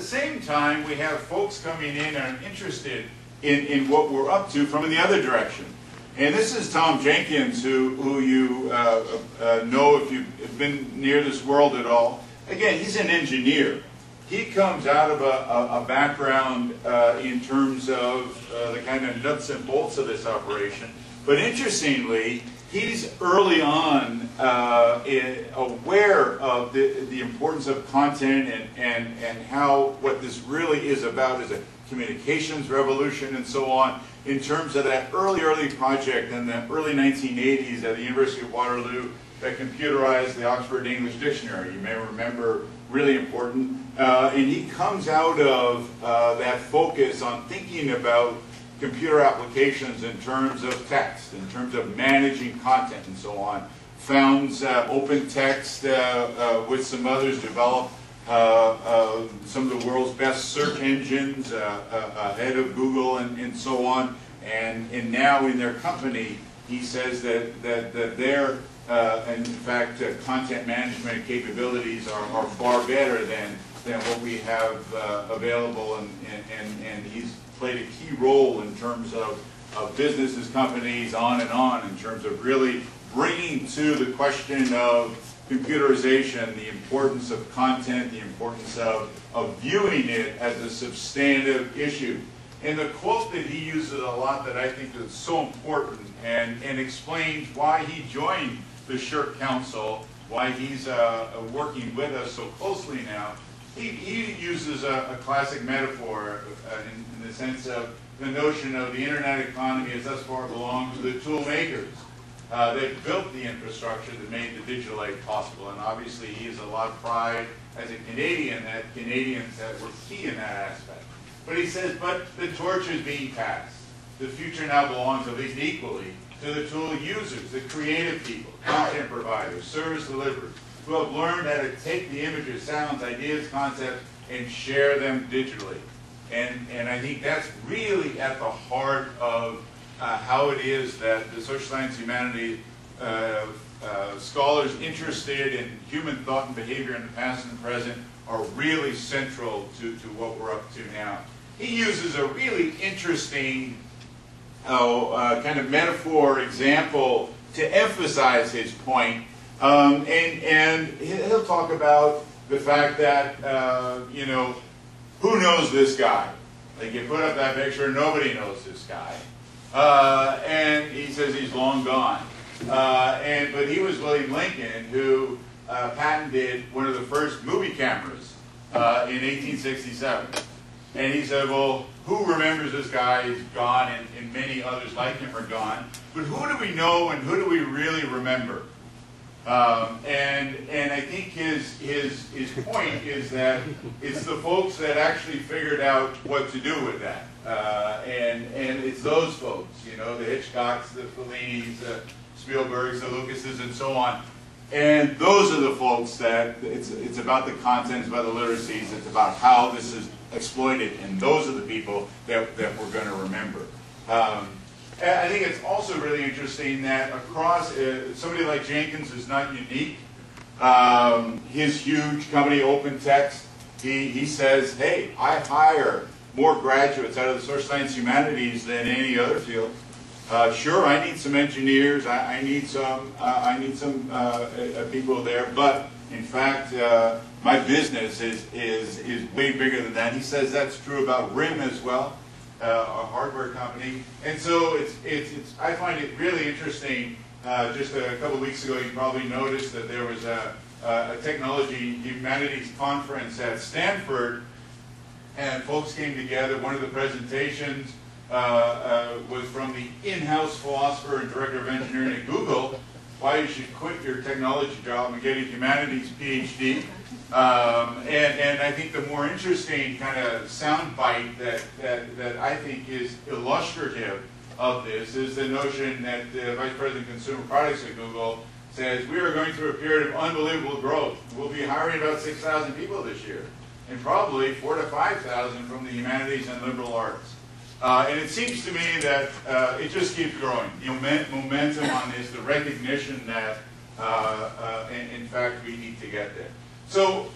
the same time, we have folks coming in and are interested in what we're up to from the other direction. And this is Tom Jenkins, who you know if you've been near this world at all. Again, he's an engineer. He comes out of a background in terms of the kind of nuts and bolts of this operation. But interestingly, he's early on aware of the importance of content and how what this really is about is a communications revolution and so on, in terms of that early project in the early 1980s at the University of Waterloo that computerized the Oxford English Dictionary. You may remember, really important. And he comes out of that focus on thinking about computer applications in terms of text, in terms of managing content and so on. Founds open text with some others, developed some of the world's best search engines ahead of Google and so on. And now in their company, he says that their, in fact, content management capabilities are far better than what we have available, and he's played a key role in terms of businesses, companies, on in terms of really bringing to the question of computerization the importance of content, the importance of viewing it as a substantive issue. And the quote that he uses a lot that I think is so important and explains why he joined the SSHRC Council, why he's working with us so closely now. He uses a classic metaphor in the sense of the notion of the internet economy has thus far belonged to the tool makers. They built the infrastructure that made the digital age possible, and obviously he has a lot of pride as a Canadian that Canadians were key in that aspect. But he says, but the torch is being passed. The future now belongs at least equally to the tool users, the creative people, content providers, service deliverers, who have learned how to take the images, sounds, ideas, concepts, and share them digitally. And I think that's really at the heart of how it is that the social science humanities scholars interested in human thought and behavior in the past and the present are really central to what we're up to now. He uses a really interesting kind of metaphor example to emphasize his point. And he'll talk about the fact that, you know, who knows this guy? Like, you put up that picture, nobody knows this guy. And he says he's long gone. But he was William Lincoln, who patented one of the first movie cameras in 1867. And he said, well, who remembers this guy? He's gone, and many others like him are gone. But who do we know and who do we really remember? And I think his point is that it's the folks that actually figured out what to do with that. And it's those folks, you know, the Hitchcocks, the Fellinis, the Spielbergs, the Lucases, and so on. And those are the folks that it's about the content, it's about the literacies, it's about how this is exploited, and those are the people that we're going to remember. I think it's also really interesting that across, somebody like Jenkins is not unique. His huge company, OpenText, he says, hey, I hire more graduates out of the social science humanities than any other field. Sure, I need some engineers, I need some people there, but in fact, my business is way bigger than that. He says that's true about RIM as well, a hardware company. And so I find it really interesting. Just a couple of weeks ago, you probably noticed that there was a technology humanities conference at Stanford, and folks came together. One of the presentations was from the in-house philosopher and director of engineering at Google, why you should quit your technology job and get a humanities PhD. And I think the more interesting kind of soundbite that I think is illustrative of this is the notion that the Vice President of Consumer Products at Google says, we are going through a period of unbelievable growth. We'll be hiring about 6,000 people this year, and probably 4,000 to 5,000 from the humanities and liberal arts. And it seems to me that it just keeps growing. The momentum on this, the recognition that, in fact, we need to get there. So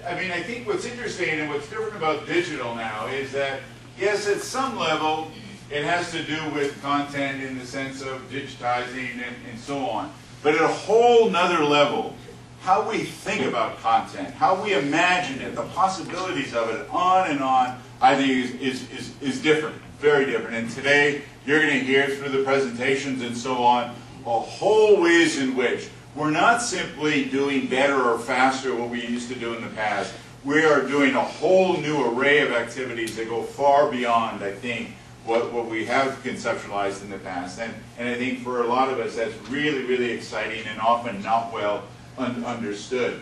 I mean, I think what's interesting and what's different about digital now is that, yes, at some level, it has to do with content in the sense of digitizing and so on. But at a whole nother level, how we think about content, how we imagine it, the possibilities of it, on, I think is different, very different. And today, you're going to hear through the presentations and so on, a whole ways in which we're not simply doing better or faster what we used to do in the past. We are doing a whole new array of activities that go far beyond, I think, what we have conceptualized in the past. And I think for a lot of us, that's really, really exciting and often not well understood.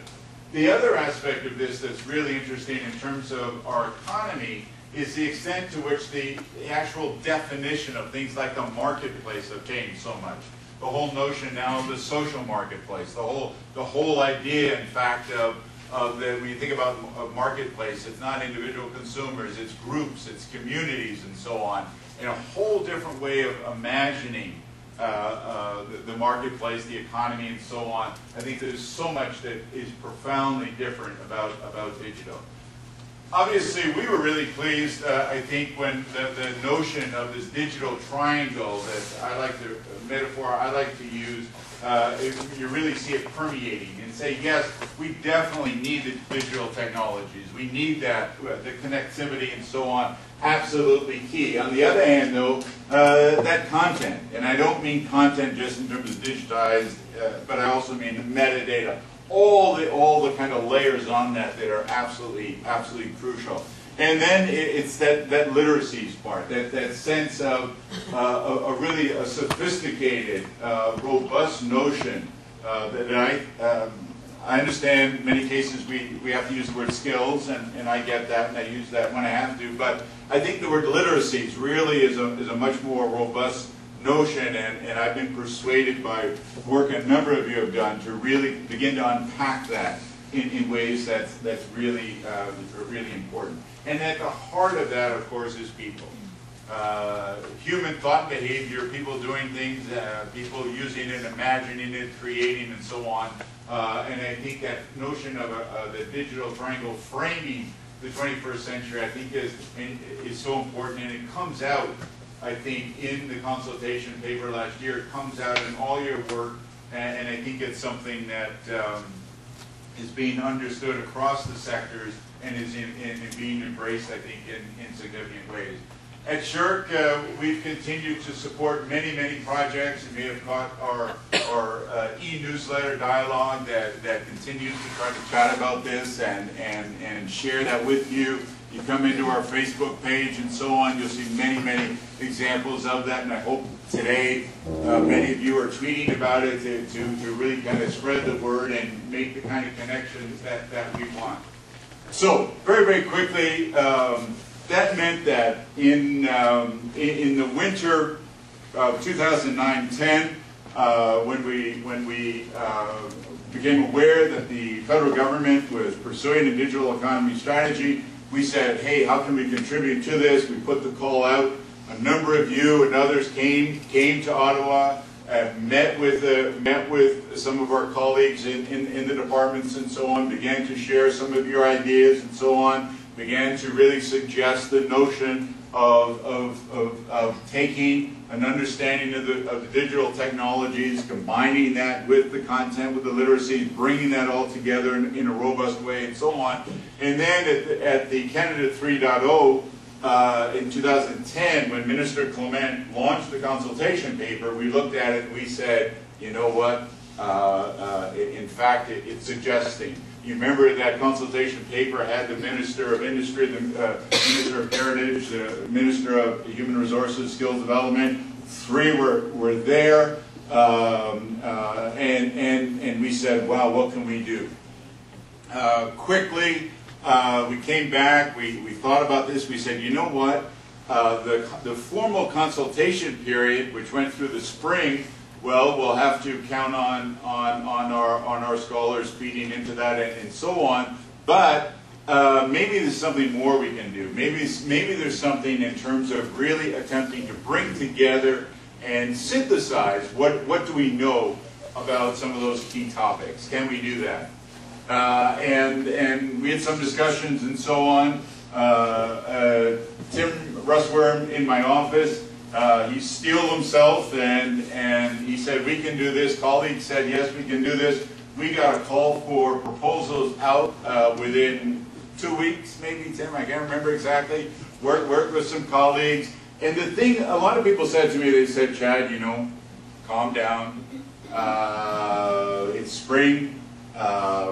The other aspect of this that's really interesting in terms of our economy is the extent to which the actual definition of things like a marketplace have changed so much. The whole notion now of the social marketplace, the whole idea, in fact, of that when you think about a marketplace, it's not individual consumers, it's groups, it's communities, and so on, and a whole different way of imagining the marketplace, the economy, and so on. I think there's so much that is profoundly different about digital. Obviously, we were really pleased, I think, when the notion of this digital triangle that I like to, metaphor I like to use, you really see it permeating and say, yes, we definitely need the digital technologies. We need that, the connectivity and so on, absolutely key. On the other hand, though, that content, and I don't mean content just in terms of digitized, but I also mean metadata. All the kind of layers on that are absolutely crucial. And then it's that literacies part, that sense of a really sophisticated, robust notion that I understand in many cases we have to use the word skills, and I get that, and I use that when I have to, but I think the word literacies really is a much more robust notion, and I've been persuaded by work a number of you have done to really begin to unpack that in ways that's really really important. And at the heart of that, of course, is people. Human thought and behavior, people doing things, people using it, imagining it, creating, and so on. And I think that notion of the digital triangle framing the 21st century, I think is so important, and it comes out, I think, in the consultation paper last year. It comes out in all your work, and I think it's something that is being understood across the sectors and is being embraced, I think, in significant ways. At SSHRC, we've continued to support many projects. You may have caught our e-newsletter dialogue that continues to try to chat about this and share that with you. You come into our Facebook page and so on, you'll see many examples of that, and I hope today many of you are tweeting about it to really kind of spread the word and make the kind of connections that we want. So, very quickly, that meant that in the winter of 2009-10, when we became aware that the federal government was pursuing a digital economy strategy, we said, hey, how can we contribute to this? We put the call out. A number of you and others came to Ottawa, met with some of our colleagues in the departments and so on, began to share some of your ideas and so on, began to really suggest the notion of taking an understanding of the digital technologies, combining that with the content, with the literacy, bringing that all together in a robust way and so on. And then at the Canada 3.0 in 2010, when Minister Clement launched the consultation paper, we looked at it and we said, you know what, in fact, it's suggesting. You remember that consultation paper had the Minister of Industry, the Minister of Heritage, the Minister of Human Resources, Skills Development. Three were there, and we said, wow, what can we do? Quickly, we came back, we thought about this, we said, you know what, the formal consultation period, which went through the spring, well, we'll have to count on our scholars feeding into that and so on. But maybe there's something more we can do. Maybe there's something in terms of really attempting to bring together and synthesize what do we know about some of those key topics. Can we do that? and we had some discussions and so on. Tim Russworm in my office, he steeled himself and he said, we can do this. Colleagues said, yes, we can do this. We got a call for proposals out within 2 weeks, maybe, Tim, I can't remember exactly. Worked with some colleagues. And the thing, a lot of people said to me, they said, Chad, you know, calm down. It's spring.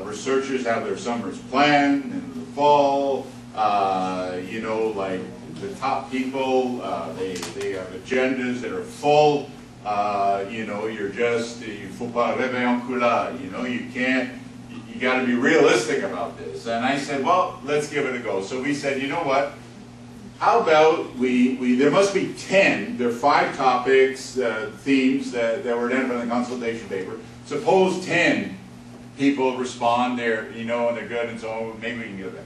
Researchers have their summers planned in the fall. You know, like the top people, they have agendas that are full. You know, you're just, il faut pas rêver en couleur. You know, you can't, you got to be realistic about this. And I said, well, let's give it a go. So we said, you know what? How about there must be 10, there are 5 topics, themes that were identified in the consultation paper. Suppose 10 people respond, they're, you know, and they're good and so on, maybe we can get that.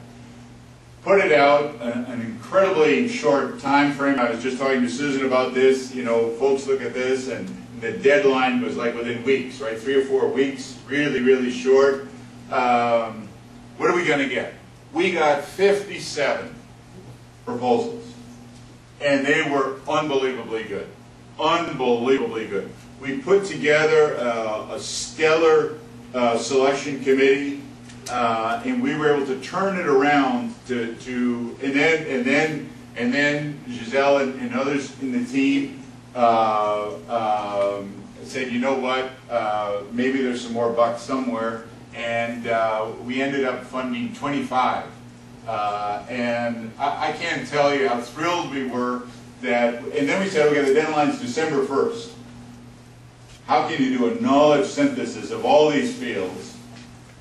Put it out, an incredibly short time frame. I was just talking to Susan about this, you know, folks look at this and the deadline was like within weeks, right? 3 or 4 weeks, really, really short. What are we going to get? We got 57 proposals, and they were unbelievably good. Unbelievably good. We put together a stellar selection committee, and we were able to turn it around and then Giselle and others in the team said, you know what, maybe there's some more bucks somewhere, and we ended up funding 25. And I can't tell you how thrilled we were that, and then we said, okay, the deadline's December 1st. How can you do a knowledge synthesis of all these fields?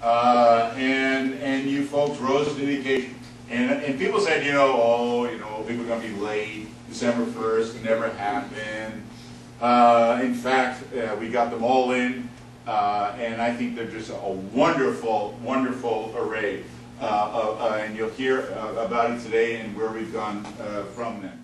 And you folks rose to the occasion. And people said, you know, oh, you know, people are going to be late, December 1st, it never happened. In fact, we got them all in, and I think they're just a wonderful, wonderful array. And you'll hear about it today and where we've gone from then.